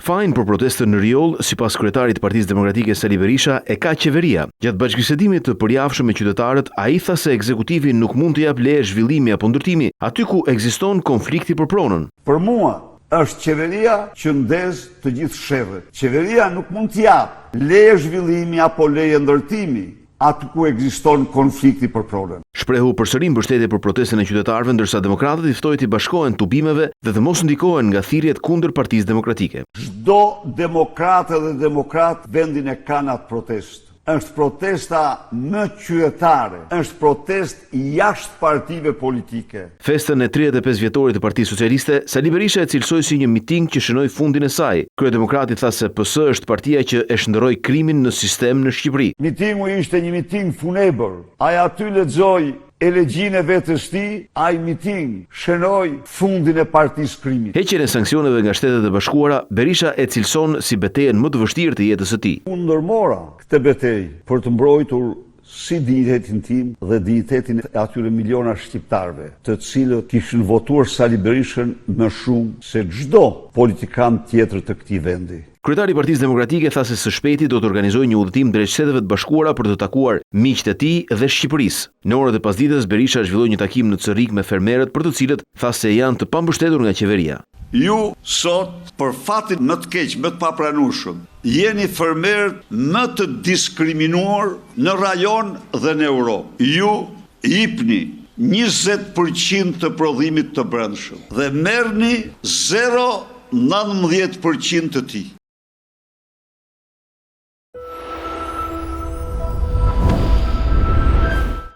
Fajin për protestën në Riol, sipas kryetarit të Partisë Demokratike Sali Berisha, e ka qeveria. Gjatë bashkëbisedimit të përjavshëm me qytetarët, ai tha se ekzekutivi nuk mund të jap leje zhvillimi apo ndërtimi aty ku ekziston konflikti për pronën. Për mua është qeveria që ndez të gjithë shërët. Qeveria nuk mund të jap leje zhvillimi apo leje ndërtimi aty ku ekziston konflikti për pronën. Shprehu përsëri mbështetje për protestën e qytetarëve, ndërsa demokratët i ftoi të bashkohen tubimeve dhe të mos ndikohen nga thirrjet kundër Partisë Demokratike. Çdo demokratë dhe demokrat vendin e kanë atë protestë. Është protesta në qytetare, është protest jashtë partive politike. Festën e 35 vjetorit të Partisë Socialiste, Sali Berisha e cilësoi si një miting që shënoi fundin e saj. Kryedemokrati tha se PS është partia që e shndërroi krimin në sistem në Shqipëri. Mitingu ishte një miting funebër. Ai aty lexoi elegjinë e vetës ti, ai miting shënoi fundin e partisë krimit. Heqjen e sanksioneve nga Shtetet e Bashkuara, Berisha e cilëson si betejën më të vështirë të jetës së tij. Unë ndërmora këtë betejë për të mbrojtur si dignitetin tim dhe dignitetin e atyre miliona shqiptarëve, të cilët kishin votuar Sali Berishën më shumë se çdo politikan tjetër të këtij vendi. Kryetari i Partisë Demokratike tha se së shpejti do të organizojë një udhëtim drejt Shteteve të Bashkuara për të takuar miqtë e tij dhe Shqipërisë. Në orët e pasdites, Berisha zhvilloi një takim në Cerrik me fermerët për të cilët tha se janë të pambështetur nga qeveria. Ju sot, për fatin më të keq, më të papranueshëm, jeni fermerët më të diskriminuar në rajon dhe në Europë. Ju jepni 20% të prodhimit të brendshëm dhe merrni 0,19% të tij.